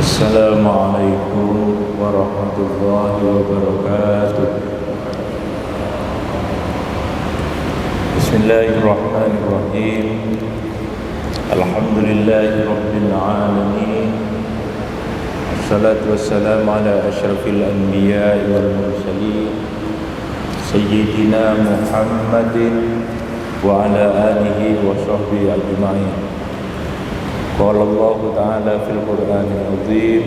Assalamualaikum warahmatullahi wabarakatuh. Bismillahirrahmanirrahim. Alhamdulillahi rabbil alamin. Assalatu wassalamu ala asyrafil anbiya'i wal mursalin Sayyidina Muhammadin wa ala alihi wa sahbihi ajma'in. Qala Allah Ta'ala fil Qur'anil Azim.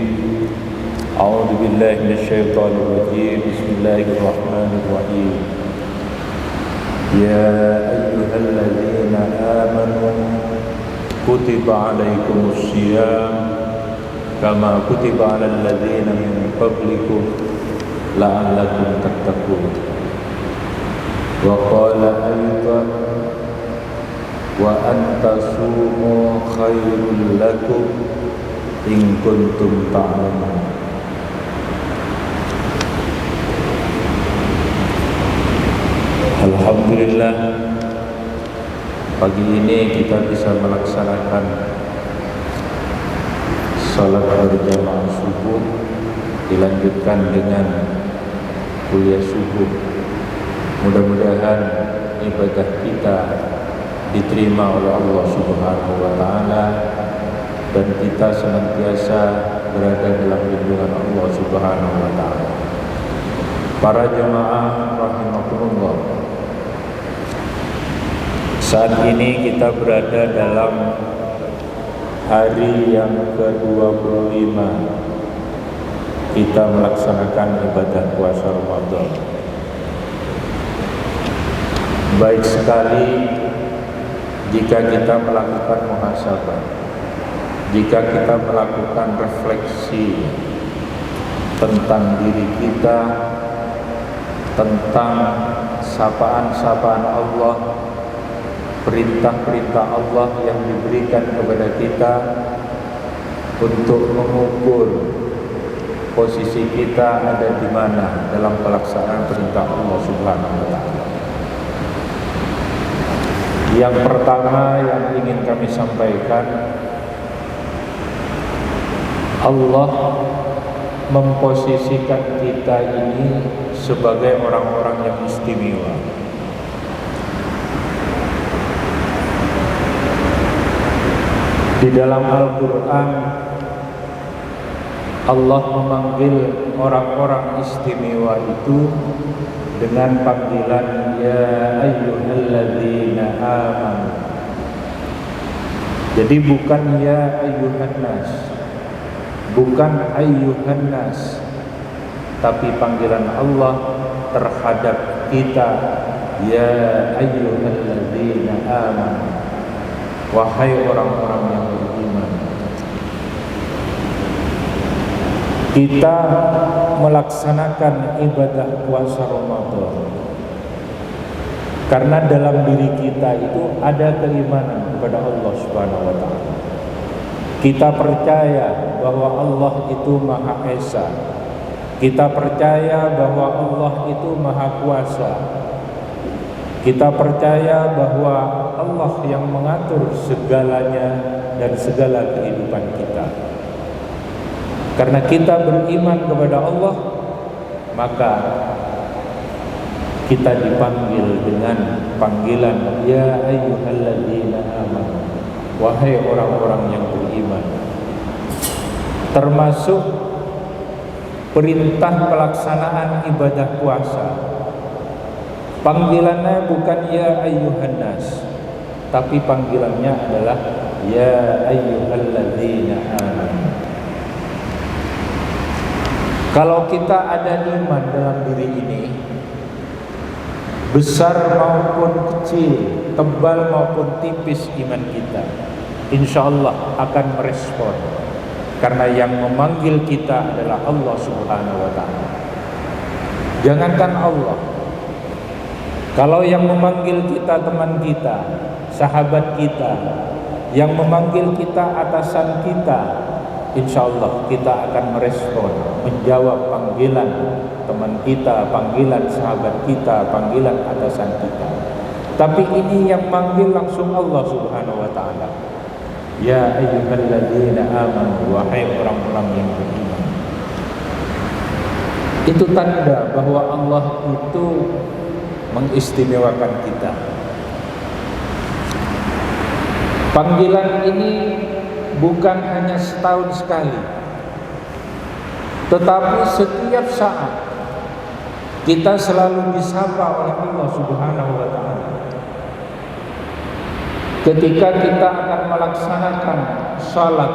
A'udzu billahi minasyaitonir rajim. Bismillahirrahmanirrahim. Ya ayyuhalladzina amanu kutiba 'alaikumus shiyam kama kutiba 'alal ladzina min qablikum la'allakum tattaqun. Wa qala aidan wa antasumu khairul lakum in kuntum ta'lamun. Alhamdulillah, pagi ini kita bisa melaksanakan salat berjamaah subuh, dilanjutkan dengan kuliah subuh. Mudah-mudahan ibadah kita diterima oleh Allah Subhanahu wa Ta'ala dan kita senantiasa berada dalam lindungan Allah Subhanahu wa Ta'ala. Para jemaah rahimakumullah, saat ini kita berada dalam hari yang ke-25 kita melaksanakan ibadah puasa Ramadan. Baik sekali jika kita melakukan muhasabah, jika kita melakukan refleksi tentang diri kita, tentang sapaan-sapaan Allah, perintah-perintah Allah yang diberikan kepada kita untuk mengukur posisi kita ada di mana dalam pelaksanaan perintah Allah Subhanahu wa Ta'ala. Yang pertama yang ingin kami sampaikan, Allah memposisikan kita ini sebagai orang-orang yang istimewa. Di dalam Al-Quran, Allah memanggil orang-orang istimewa itu dengan panggilan ya ayyuhalladzina amanu. Jadi bukan ya ayyuhan nas, bukan ayyuhan nas, tapi panggilan Allah terhadap kita ya ayyuhalladzina amanu, wahai orang-orang yang beriman. Kita melaksanakan ibadah puasa Ramadan karena dalam diri kita itu ada keimanan kepada Allah Subhanahu wa Ta'ala. Kita percaya bahwa Allah itu Maha Esa. Kita percaya bahwa Allah itu Maha Kuasa. Kita percaya bahwa Allah yang mengatur segalanya dan segala kehidupan kita. Karena kita beriman kepada Allah, maka kita dipanggil dengan panggilan ya ayyuhalladzina amanu, wahai orang-orang yang beriman. Termasuk perintah pelaksanaan ibadah puasa, panggilannya bukan ya ayyuhan nas, tapi panggilannya adalah ya ayyuhalladzina amanu. Kalau kita ada iman dalam diri ini, besar maupun kecil, tebal maupun tipis iman kita, insya Allah akan merespon. Karena yang memanggil kita adalah Allah Subhanahu wa Ta'ala. Jangankan Allah, kalau yang memanggil kita teman kita, sahabat kita, yang memanggil kita atasan kita, insya Allah kita akan merespon, menjawab panggilan teman kita, panggilan sahabat kita, panggilan atasan kita. Tapi ini yang manggil langsung Allah Subhanahu wa Ta'ala. Ya ayyuhalladzina amanu, wahai orang-orang yang beriman. Itu tanda bahwa Allah itu mengistimewakan kita. Panggilan ini bukan hanya setahun sekali, tetapi setiap saat kita selalu disapa oleh Allah Subhanahu wa ta'ala. Ketika kita akan melaksanakan salat,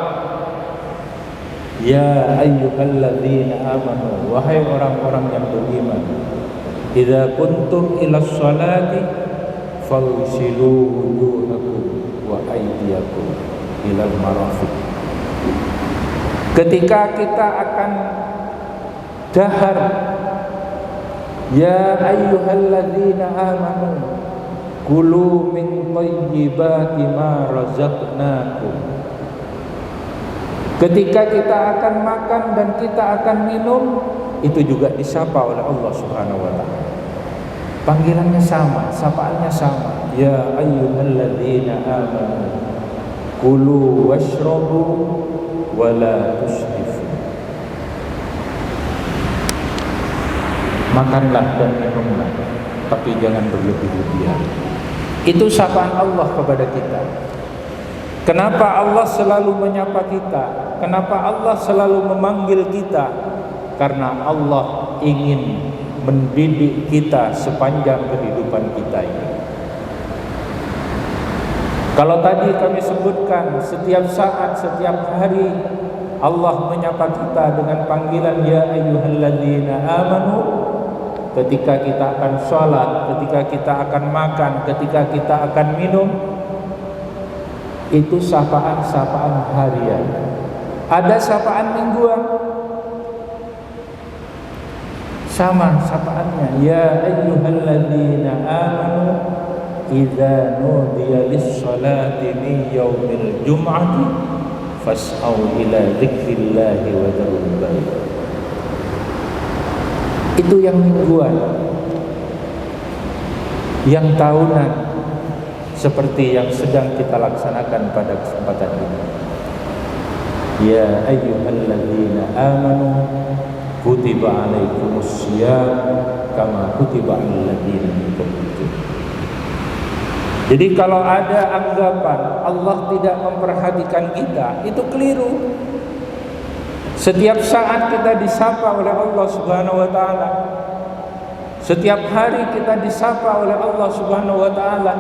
ya ayyuhalladzina amanu, wahai orang-orang yang beriman, idza kuntum ilas salati fawsilu wujuhakum wa aydiyakum ilal marafiq. Ketika kita akan dahar, ya ayyuhalladzina amanu kulu min thayyibati ma razaqnakum. Ketika kita akan makan dan kita akan minum, itu juga disapa oleh Allah Subhanahu wa ta'ala. Panggilannya sama, sapaannya sama. Ya ayyuhalladzina amanu kulu washrabu wa la tusrifu. Makanlah dan minumlah, tapi jangan berlebih-lebihan. Itu sapaan Allah kepada kita. Kenapa Allah selalu menyapa kita? Kenapa Allah selalu memanggil kita? Karena Allah ingin mendidik kita sepanjang kehidupan kita ini. Kalau tadi kami sebutkan, setiap saat, setiap hari Allah menyapa kita dengan panggilan ya ayyuhalladzina amanu. Ketika kita akan sholat, ketika kita akan makan, ketika kita akan minum, itu sapaan-sapaan harian. Ada sapaan mingguan, sama sapaannya ya ayyuhalladzina amanu idza nudiya lis-sholati min yaumil jum'ati fas'au ila dzikrillahi wa dzarul bai'. Itu yang mingguan. Yang tahunan seperti yang sedang kita laksanakan pada kesempatan ini. Ya ayyuhalladzina amanu kutiba alaikumussyam kama kutiba alal ladzina min qablikum. Jadi kalau ada anggapan Allah tidak memperhatikan kita, itu keliru. Setiap saat kita disapa oleh Allah Subhanahu wa ta'ala. Setiap hari kita disapa oleh Allah Subhanahu wa ta'ala.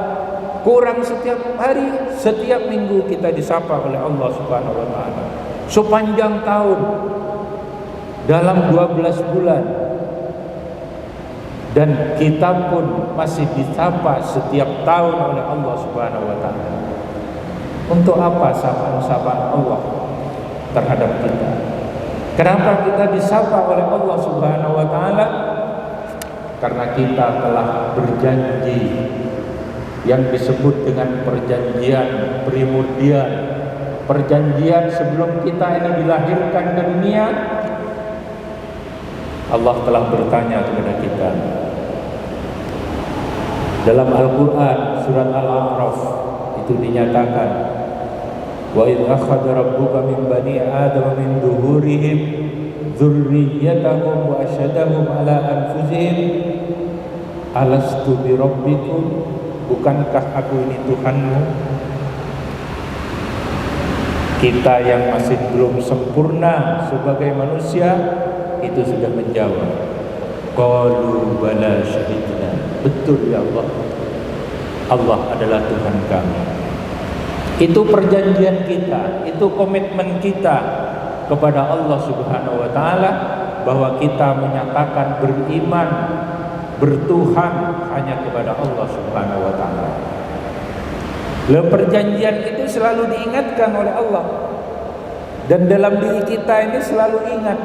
Kurang setiap hari, setiap minggu kita disapa oleh Allah Subhanahu wa ta'ala. Sepanjang tahun, dalam 12 bulan. Dan kita pun masih disapa setiap tahun oleh Allah Subhanahu wa ta'ala. Untuk apa sapaan-sapaan Allah terhadap kita? Kenapa kita disapa oleh Allah Subhanahu wa ta'ala? Karena kita telah berjanji yang disebut dengan perjanjian primordial, perjanjian sebelum kita ini dilahirkan ke dunia. Allah telah bertanya kepada kita dalam Al-Quran surat Al-A'raf, itu dinyatakan wa idh akhadha rabbuka min bani adama min zuhurihim dzurriyyatahum wa asyhadahum ala anfusihim alastu bi rabbikum, bukankah aku ini Tuhanmu? Kita yang masih belum sempurna sebagai manusia itu sudah menjawab, qalu bala syahidna, betul ya Allah, Allah adalah Tuhan kami. Itu perjanjian kita, itu komitmen kita kepada Allah Subhanahu wa ta'ala, bahwa kita menyatakan beriman, bertuhan hanya kepada Allah Subhanahu wa ta'ala. Perjanjian itu selalu diingatkan oleh Allah, dan dalam diri kita ini selalu ingat,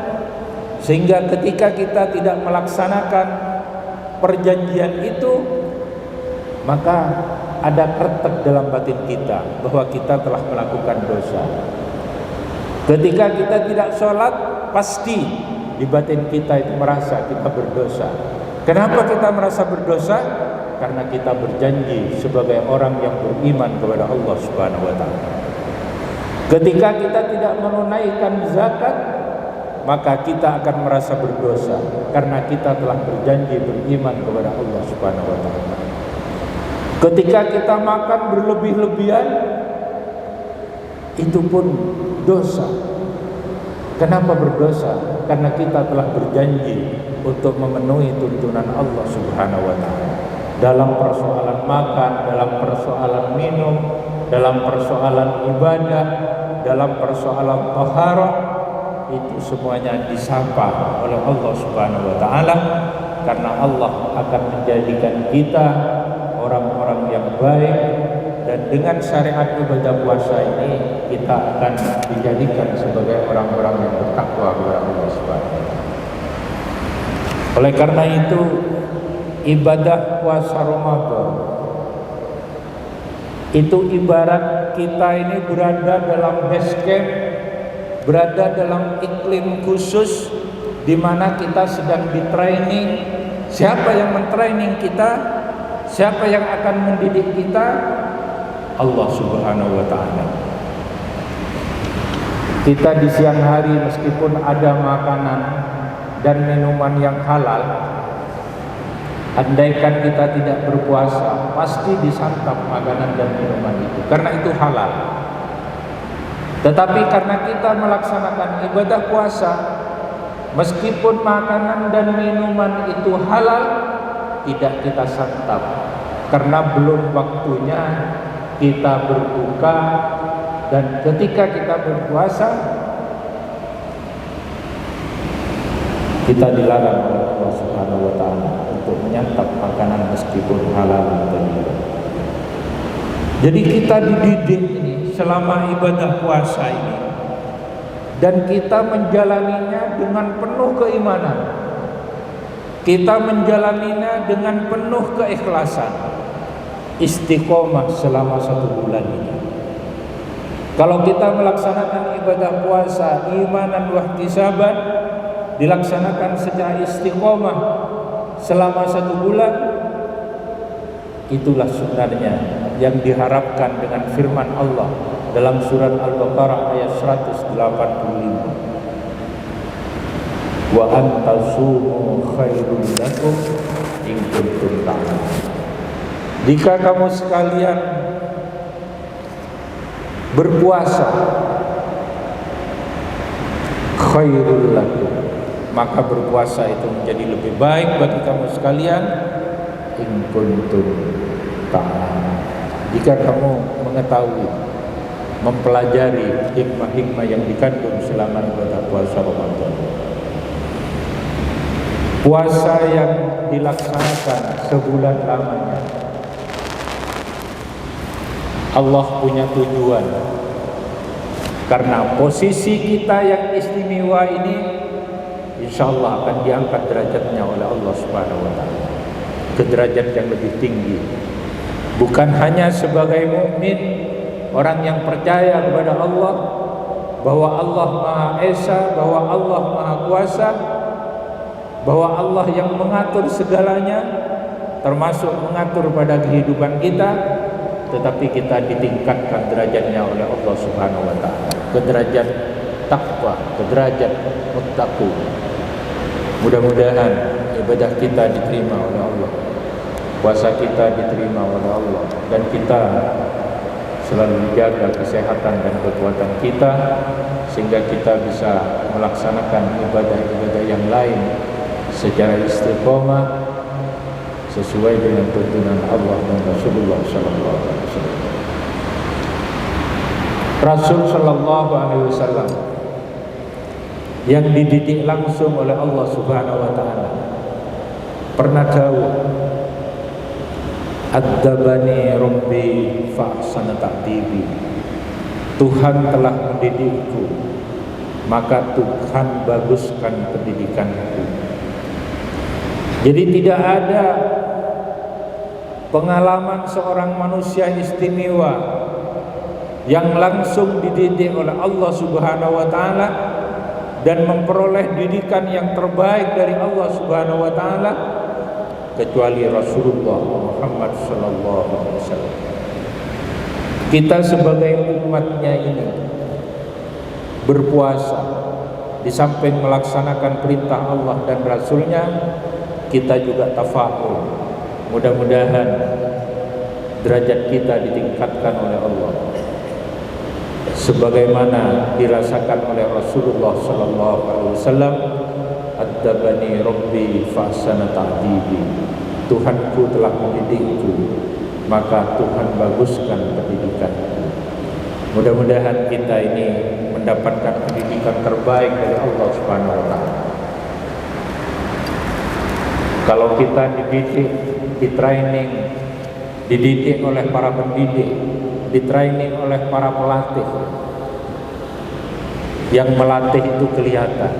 sehingga ketika kita tidak melaksanakan perjanjian itu, maka ada kretek dalam batin kita bahwa kita telah melakukan dosa. Ketika kita tidak sholat, pasti di batin kita itu merasa kita berdosa. Kenapa kita merasa berdosa? Karena kita berjanji sebagai orang yang beriman kepada Allah Subhanahu wa ta'ala. Ketika kita tidak menunaikan zakat, maka kita akan merasa berdosa karena kita telah berjanji beriman kepada Allah Subhanahu wa taala. Ketika kita makan berlebih-lebihan, itu pun dosa. Kenapa berdosa? Karena kita telah berjanji untuk memenuhi tuntunan Allah Subhanahu wa taala dalam persoalan makan, dalam persoalan minum, dalam persoalan ibadah, dalam persoalan taharah. Itu semuanya disapa oleh Allah Subhanahu wa taala, karena Allah akan menjadikan kita orang-orang yang baik, dan dengan syariat ibadah puasa ini kita akan dijadikan sebagai orang-orang yang bertakwa kepada Allah Subhanahu wa taala. Oleh karena itu, ibadah puasa Ramadan itu ibarat kita ini berada dalam base camp, berada dalam iklim khusus di mana kita sedang di training. Siapa yang mentraining kita? Siapa yang akan mendidik kita? Allah Subhanahu wa taala. Kita di siang hari meskipun ada makanan dan minuman yang halal, andaikan kita tidak berpuasa, pasti disantap makanan dan minuman itu, karena itu halal. Tetapi karena kita melaksanakan ibadah puasa, meskipun makanan dan minuman itu halal, tidak kita santap, karena belum waktunya kita berbuka. Dan ketika kita berpuasa, kita dilarang oleh Allah Subhanahu wa taala untuk menyantap makanan meskipun halal atau tidak. Jadi kita dididik ini selama ibadah puasa ini, dan kita menjalaninya dengan penuh keimanan. Kita menjalaninya dengan penuh keikhlasan, istiqomah selama 1 bulan ini. Kalau kita melaksanakan ibadah puasa imanan wa ihtisaban, dilaksanakan secara istiqomah selama 1 bulan, itulah sebenarnya yang diharapkan dengan firman Allah dalam surat Al-Baqarah ayat 185. Wa antasumu khairul lakum in kuntum ta'lamun. Jika kamu sekalian berpuasa, khairul lakum, maka berpuasa itu menjadi lebih baik bagi kamu sekalian. In kuntum ta'lamun, jika kamu mengetahui, mempelajari hikmah-hikmah yang dikandung selama ibadah puasa Ramadan. Puasa yang dilaksanakan sebulan lamanya, Allah punya tujuan, karena posisi kita yang istimewa ini insya Allah akan diangkat derajatnya oleh Allah Subhanahu wa taala ke derajat yang lebih tinggi. Bukan hanya sebagai mukmin, orang yang percaya kepada Allah, bahwa Allah Maha Esa, bahwa Allah Maha Kuasa, bahwa Allah yang mengatur segalanya, termasuk mengatur pada kehidupan kita. Tetapi kita ditingkatkan derajatnya oleh Allah Subhanahu wa taala ke derajat takwa, ke derajat muttaqu. Mudah-mudahan ibadah kita diterima oleh Allah, puasa kita diterima oleh Allah, dan kita selalu dijaga kesehatan dan kekuatan kita, sehingga kita bisa melaksanakan ibadah-ibadah yang lain secara istiqomah sesuai dengan tuntunan Allah dan Rasulullah sallallahu alaihi wasallam. Rasul sallallahu alaihi wasallam yang dididik langsung oleh Allah Subhanahu wa taala pernah dawuh, "Adzabani Rabbi fa ahsana ta'dibi." Tuhan telah mendidikku, maka Tuhan baguskan pendidikanku. Jadi tidak ada pengalaman seorang manusia istimewa yang langsung dididik oleh Allah Subhanahu wa taala dan memperoleh didikan yang terbaik dari Allah Subhanahu wa taala kecuali Rasulullah Muhammad sallallahu alaihi wasallam. Kita sebagai umatnya ini berpuasa, di samping melaksanakan perintah Allah dan Rasulnya, kita juga tafa'ul. Mudah-mudahan derajat kita ditingkatkan oleh Allah sebagaimana dirasakan oleh Rasulullah sallallahu alaihi wasallam, "Adabani Rabbi fa ahsana ta'dibi." Tuhanku telah mendidikku, maka Tuhan baguskan pendidikanku. Mudah-mudahan kita ini mendapatkan pendidikan terbaik dari Allah Subhanahu wa taala. Kalau kita dididik, dididik oleh para pendidik, ditraining oleh para pelatih, yang melatih itu kelihatan.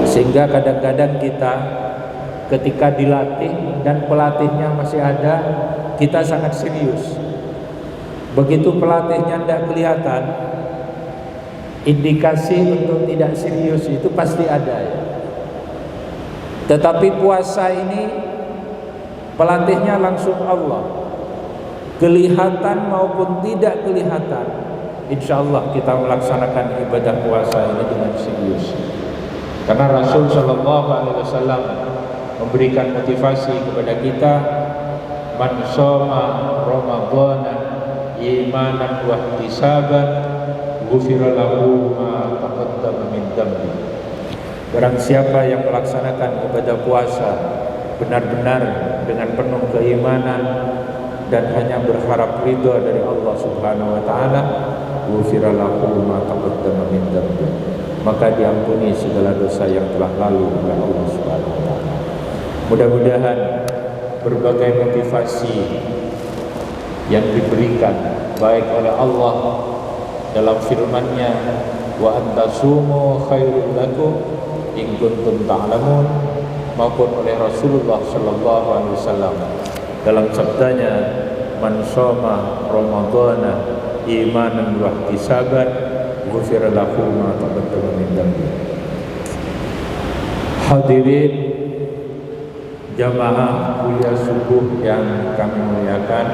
Sehingga kadang-kadang kita ketika dilatih dan pelatihnya masih ada, kita sangat serius. Begitu pelatihnya tidak kelihatan, indikasi untuk tidak serius itu pasti ada ya. Tetapi puasa ini pelatihnya langsung Allah, kelihatan maupun tidak kelihatan, insya Allah kita melaksanakan ibadah puasa ini dengan serius. Karena Rasul Shallallahu Alaihi Wasallam memberikan motivasi kepada kita, "Man shoma Ramadhana imanan wa ihtisaban ghufira lahu ma taqaddama min dhanbi." Barang siapa yang melaksanakan ibadah puasa benar-benar dengan penuh keimanan dan hanya berharap ridha dari Allah Subhanahu wa taala, ghufira lahu ma taqaddama min dhanbi, maka diampuni segala dosa yang telah lalu oleh Allah Subhanahu wa taala. Mudah-mudahan berbagai motivasi yang diberikan baik oleh Allah dalam firman-Nya, "Wa antasumu khairul lakum in kuntum ta'lamun," maupun oleh Rasulullah sallallahu alaihi wasallam dalam sabdanya, "Man shoma Ramadhana imanan wa ihtisaban ghufira lahu ma taqaddama min dhanbi." Hadirin jamaah kuliah subuh yang kami muliakan,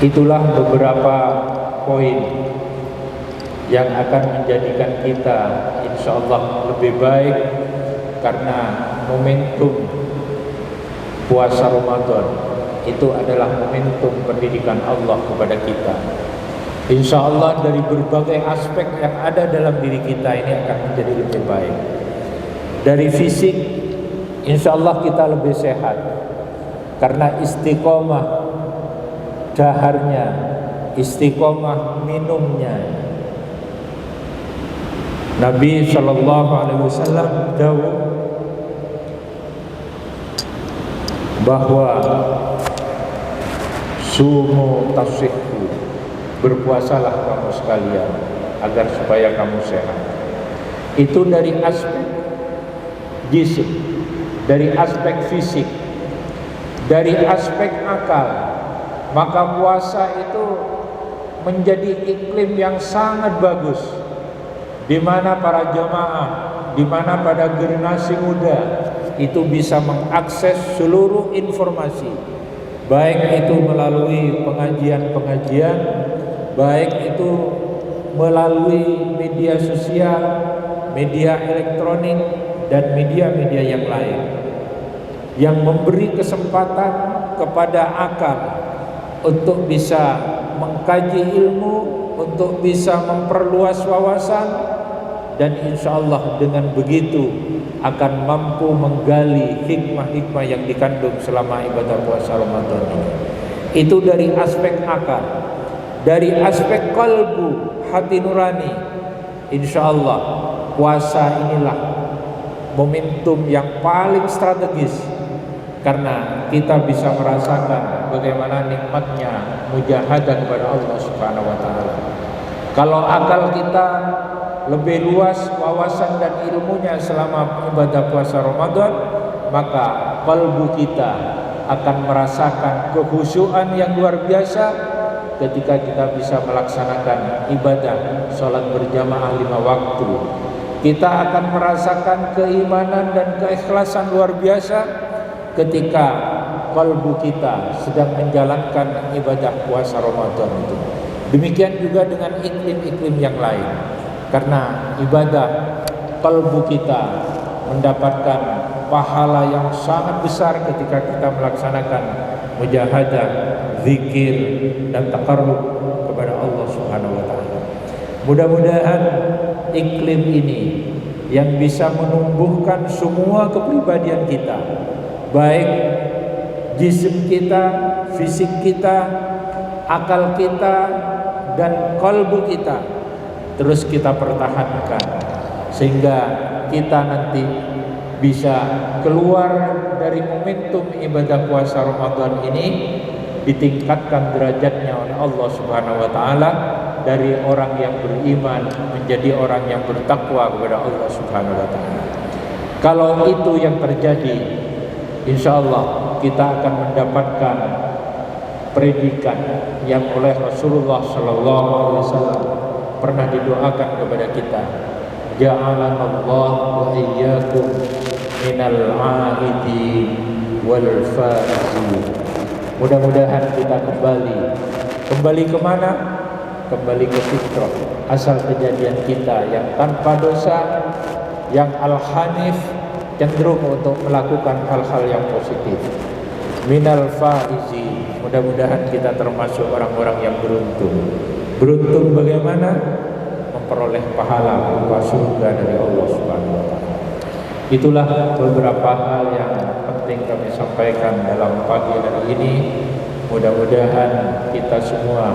itulah beberapa poin yang akan menjadikan kita insyaallah lebih baik, karena momentum puasa Ramadan itu adalah momentum pendidikan Allah kepada kita. Insyaallah dari berbagai aspek yang ada dalam diri kita ini akan menjadi lebih baik. Dari fisik, insyaallah kita lebih sehat karena istiqomah daharnya, istiqomah minumnya. Nabi sallallahu alaihi wasallam dawuh bahwa sumu tasihhu, berpuasalah kamu sekalian agar supaya kamu sehat. Itu dari aspek jism, dari aspek fisik, dari aspek akal. Maka puasa itu menjadi iklim yang sangat bagus, di mana para jamaah, di mana pada generasi muda itu bisa mengakses seluruh informasi, baik itu melalui pengajian-pengajian, baik itu melalui media sosial, media elektronik, dan media-media yang lain, yang memberi kesempatan kepada akal untuk bisa mengkaji ilmu, untuk bisa memperluas wawasan, dan insyaallah dengan begitu akan mampu menggali hikmah-hikmah yang dikandung selama ibadah puasa Ramadan ini. Itu dari aspek akal. Dari aspek kalbu, hati nurani, insyaallah puasa inilah momentum yang paling strategis, karena kita bisa merasakan bagaimana nikmatnya mujahadah kepada Allah Subhanahu wa taala. Kalau akal kita lebih luas wawasan dan ilmunya selama ibadah puasa Ramadan, maka kalbu kita akan merasakan kekhusyuan yang luar biasa ketika kita bisa melaksanakan ibadah sholat berjamaah 5 waktu. Kita akan merasakan keimanan dan keikhlasan luar biasa ketika kalbu kita sedang menjalankan ibadah puasa Ramadan itu. Demikian juga dengan iklim-iklim yang lain. Karena ibadah kalbu kita mendapatkan pahala yang sangat besar ketika kita melaksanakan mujahadah, zikir dan taqarrub kepada Allah Subhanahu wa taala. Mudah-mudahan iklim ini yang bisa menumbuhkan semua kepribadian kita, baik jisim kita, fisik kita, akal kita, dan kalbu kita, terus kita pertahankan sehingga kita nanti bisa keluar dari momentum ibadah puasa Ramadan ini, ditingkatkan derajatnya oleh Allah Subhanahu wa taala dari orang yang beriman menjadi orang yang bertakwa kepada Allah Subhanahu wa taala. Kalau itu yang terjadi, insyaallah kita akan mendapatkan predikat yang oleh Rasulullah sallallahu alaihi wasallam pernah didoakan kepada kita. Ja'alanallahu wa iyyakum minal 'aidin wal faizin. Mudah-mudahan kita kembali kemana? Kembali ke fitrah, asal kejadian kita yang tanpa dosa, yang al-hanif, cenderung untuk melakukan hal-hal yang positif. Minal faizin. Mudah-mudahan kita termasuk orang-orang yang beruntung. Beruntung bagaimana? Memperoleh pahala berupa surga dari Allah Subhanahu wa taala. Itulah beberapa hal yang penting kami sampaikan dalam pagi hari ini. Mudah-mudahan kita semua